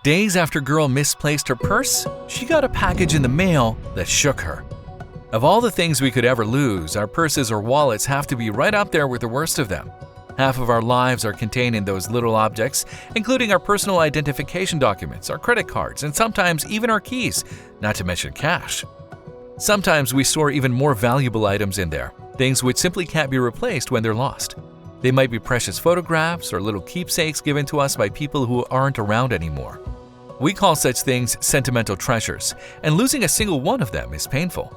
Days after girl misplaced her purse, she got a package in the mail that shook her. Of all the things we could ever lose, our purses or wallets have to be right up there with the worst of them. Half of our lives are contained in those little objects, including our personal identification documents, our credit cards, and sometimes even our keys, not to mention cash. Sometimes we store even more valuable items in there, things which simply can't be replaced when they're lost. They might be precious photographs or little keepsakes given to us by people who aren't around anymore. We call such things sentimental treasures, and losing a single one of them is painful.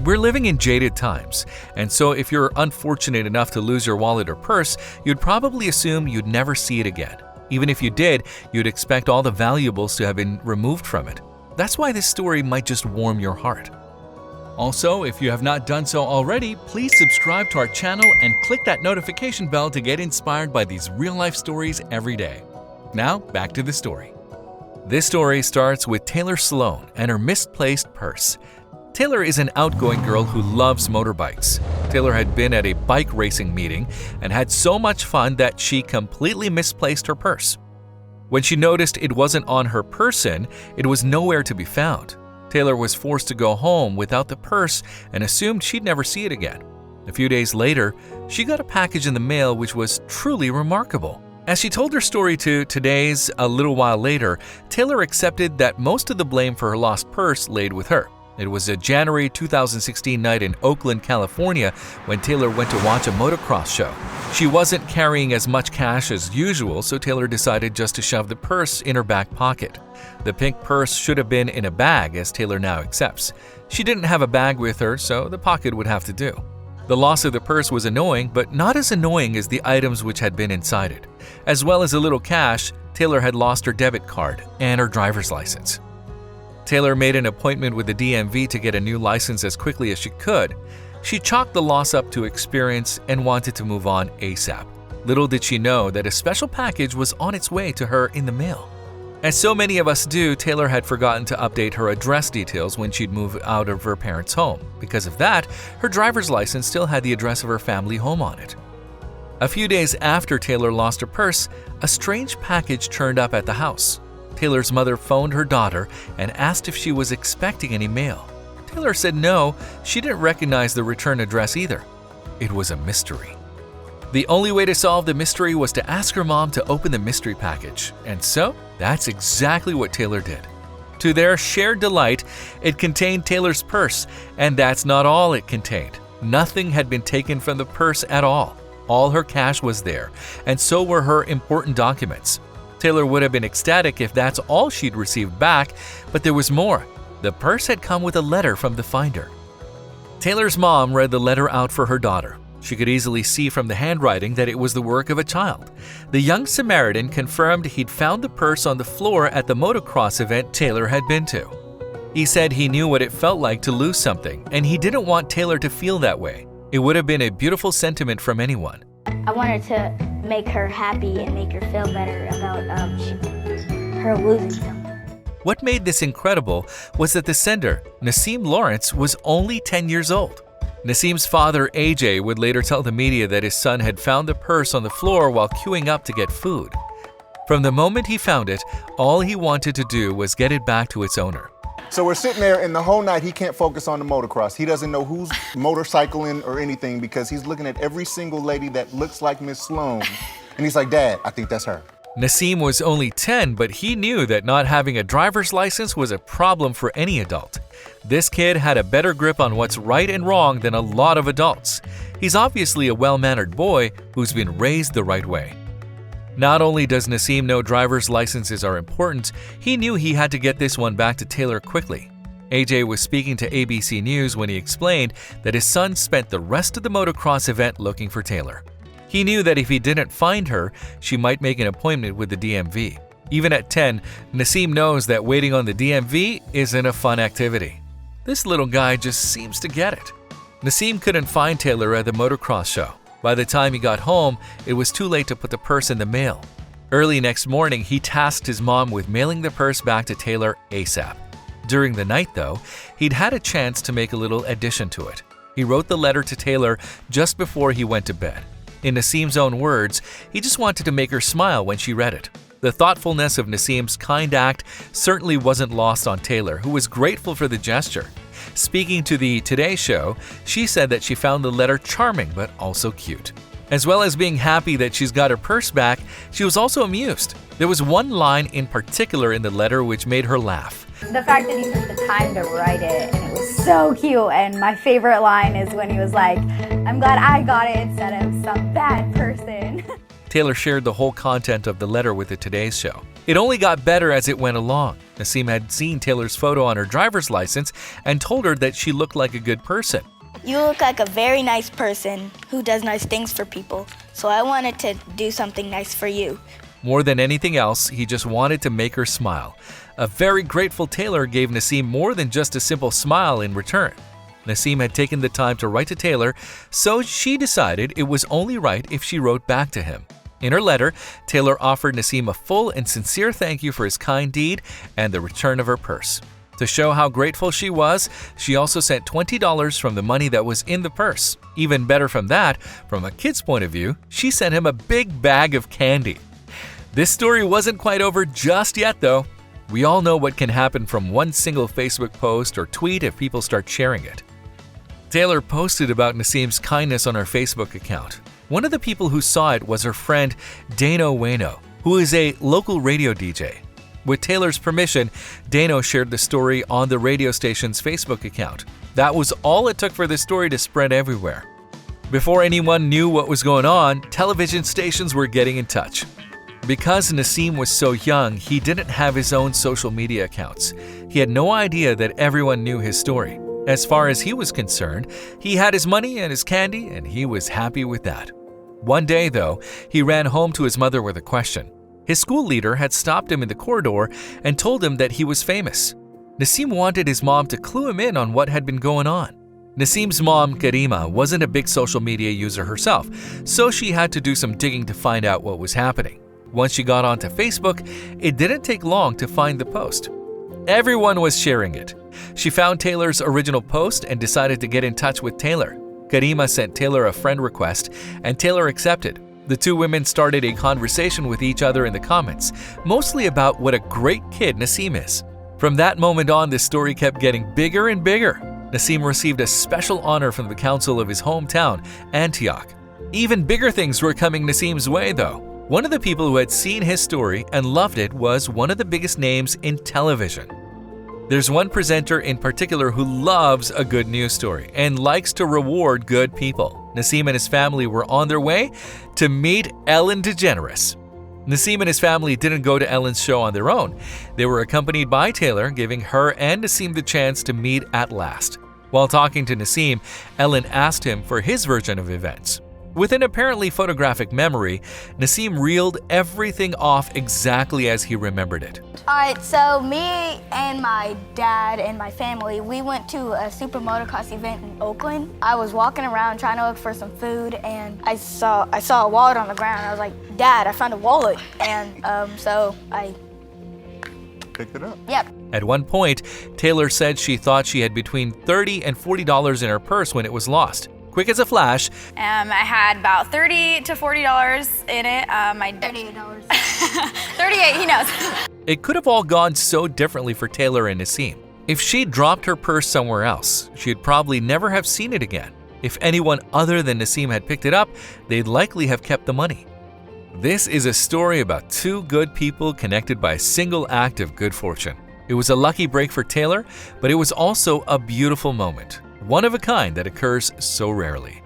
We're living in jaded times, and so if you're unfortunate enough to lose your wallet or purse, you'd probably assume you'd never see it again. Even if you did, you'd expect all the valuables to have been removed from it. That's why this story might just warm your heart. Also, if you have not done so already, please subscribe to our channel and click that notification bell to get inspired by these real-life stories every day. Now, back to the story. This story starts with Taylor Sloan and her misplaced purse. Taylor is an outgoing girl who loves motorbikes. Taylor had been at a bike racing meeting and had so much fun that she completely misplaced her purse. When she noticed it wasn't on her person, it was nowhere to be found. Taylor was forced to go home without the purse and assumed she'd never see it again. A few days later, she got a package in the mail which was truly remarkable. As she told her story to Today's a little while later, Taylor accepted that most of the blame for her lost purse laid with her. It was a January 2016 night in Oakland, California, when Taylor went to watch a motocross show. She wasn't carrying as much cash as usual, so Taylor decided just to shove the purse in her back pocket. The pink purse should have been in a bag, as Taylor now accepts. She didn't have a bag with her, so the pocket would have to do. The loss of the purse was annoying, but not as annoying as the items which had been inside it. As well as a little cash, Taylor had lost her debit card and her driver's license. Taylor made an appointment with the DMV to get a new license as quickly as she could. She chalked the loss up to experience and wanted to move on ASAP. Little did she know that a special package was on its way to her in the mail. As so many of us do, Taylor had forgotten to update her address details when she'd moved out of her parents' home. Because of that, her driver's license still had the address of her family home on it. A few days after Taylor lost her purse, a strange package turned up at the house. Taylor's mother phoned her daughter and asked if she was expecting any mail. Taylor said no, she didn't recognize the return address either. It was a mystery. The only way to solve the mystery was to ask her mom to open the mystery package, and so that's exactly what Taylor did. To their shared delight, it contained Taylor's purse, and that's not all it contained. Nothing had been taken from the purse at all. All her cash was there, and so were her important documents. Taylor would have been ecstatic if that's all she'd received back, but there was more. The purse had come with a letter from the finder. Taylor's mom read the letter out for her daughter. She could easily see from the handwriting that it was the work of a child. The young Samaritan confirmed he'd found the purse on the floor at the motocross event Taylor had been to. He said he knew what it felt like to lose something, and he didn't want Taylor to feel that way. It would have been a beautiful sentiment from anyone. I wanted to make her happy and make her feel better about her losing something. What made this incredible was that the sender, Nassim Lawrence, was only 10 years old. Nassim's father, AJ, would later tell the media that his son had found the purse on the floor while queuing up to get food. From the moment he found it, all he wanted to do was get it back to its owner. So we're sitting there, and the whole night he can't focus on the motocross. He doesn't know who's motorcycling or anything because he's looking at every single lady that looks like Miss Sloan. And he's like, Dad, I think that's her. Nassim was only 10, but he knew that not having a driver's license was a problem for any adult. This kid had a better grip on what's right and wrong than a lot of adults. He's obviously a well-mannered boy who's been raised the right way. Not only does Nassim know driver's licenses are important, he knew he had to get this one back to Taylor quickly. AJ was speaking to ABC News when he explained that his son spent the rest of the motocross event looking for Taylor. He knew that if he didn't find her, she might make an appointment with the DMV. Even at 10, Nassim knows that waiting on the DMV isn't a fun activity. This little guy just seems to get it. Nassim couldn't find Taylor at the motocross show. By the time he got home, it was too late to put the purse in the mail. Early next morning, he tasked his mom with mailing the purse back to Taylor ASAP. During the night, though, he'd had a chance to make a little addition to it. He wrote the letter to Taylor just before he went to bed. In Nasim's own words, he just wanted to make her smile when she read it. The thoughtfulness of Nasim's kind act certainly wasn't lost on Taylor, who was grateful for the gesture. Speaking to the Today Show, she said that she found the letter charming but also cute. As well as being happy that she's got her purse back, she was also amused. There was one line in particular in the letter which made her laugh. The fact that he took the time to write it, and it was so cute. And my favorite line is when he was like, "I'm glad I got it instead of some bad person." Taylor shared the whole content of the letter with the Today Show. It only got better as it went along. Nasim had seen Taylor's photo on her driver's license and told her that she looked like a good person. You look like a very nice person who does nice things for people, so I wanted to do something nice for you. More than anything else, he just wanted to make her smile. A very grateful Taylor gave Nasim more than just a simple smile in return. Nasim had taken the time to write to Taylor, so she decided it was only right if she wrote back to him. In her letter, Taylor offered Nasim a full and sincere thank you for his kind deed and the return of her purse. To show how grateful she was, she also sent $20 from the money that was in the purse. Even better from that, from a kid's point of view, she sent him a big bag of candy. This story wasn't quite over just yet, though. We all know what can happen from one single Facebook post or tweet if people start sharing it. Taylor posted about Nasim's kindness on her Facebook account. One of the people who saw it was her friend Dano Wayno, who is a local radio DJ. With Taylor's permission, Dano shared the story on the radio station's Facebook account. That was all it took for the story to spread everywhere. Before anyone knew what was going on, television stations were getting in touch. Because Nasim was so young, he didn't have his own social media accounts. He had no idea that everyone knew his story. As far as he was concerned, he had his money and his candy, and he was happy with that. One day, though, he ran home to his mother with a question. His school leader had stopped him in the corridor and told him that he was famous. Nasim wanted his mom to clue him in on what had been going on. Nasim's mom, Karima, wasn't a big social media user herself, so she had to do some digging to find out what was happening. Once she got onto Facebook, it didn't take long to find the post. Everyone was sharing it. She found Taylor's original post and decided to get in touch with Taylor. Karima sent Taylor a friend request, and Taylor accepted. The two women started a conversation with each other in the comments, mostly about what a great kid Nasim is. From that moment on, the story kept getting bigger and bigger. Nasim received a special honor from the council of his hometown, Antioch. Even bigger things were coming Nasim's way, though. One of the people who had seen his story and loved it was one of the biggest names in television. There's one presenter in particular who loves a good news story and likes to reward good people. Nasim and his family were on their way to meet Ellen DeGeneres. Nasim and his family didn't go to Ellen's show on their own. They were accompanied by Taylor, giving her and Nasim the chance to meet at last. While talking to Nasim, Ellen asked him for his version of events. With an apparently photographic memory, Nasim reeled everything off exactly as he remembered it. Alright, so me and my dad and my family, we went to a super motocross event in Oakland. I was walking around trying to look for some food, and I saw a wallet on the ground. I was like, "Dad, I found a wallet." And so I picked it up. Yep. At one point, Taylor said she thought she had between $30 and $40 in her purse when it was lost. Quick as a flash, I had about $30 to $40 in it. $38. 38, he knows. it could have all gone so differently for Taylor and Nasim. If she'd dropped her purse somewhere else, she'd probably never have seen it again. If anyone other than Nasim had picked it up, they'd likely have kept the money. This is a story about two good people connected by a single act of good fortune. It was a lucky break for Taylor, but it was also a beautiful moment. One of a kind that occurs so rarely.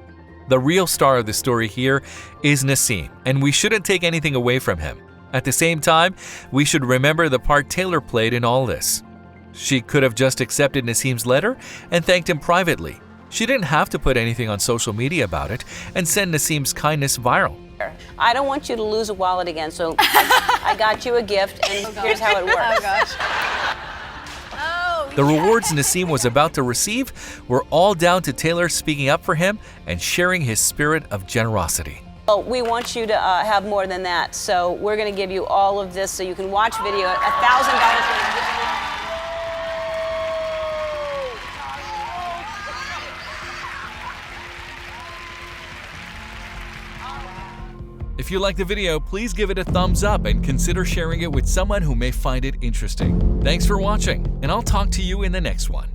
The real star of the story here is Nasim, and we shouldn't take anything away from him. At the same time, we should remember the part Taylor played in all this. She could have just accepted Nasim's letter and thanked him privately. She didn't have to put anything on social media about it and send Nasim's kindness viral. I don't want you to lose a wallet again, so I got you a gift, and here's how it works. Oh gosh. The rewards Nasim was about to receive were all down to Taylor speaking up for him and sharing his spirit of generosity. Oh, we want you to have more than that, so we're going to give you all of this so you can watch video at $1,000. If you like the video, please give it a thumbs up and consider sharing it with someone who may find it interesting. Thanks for watching, and I'll talk to you in the next one.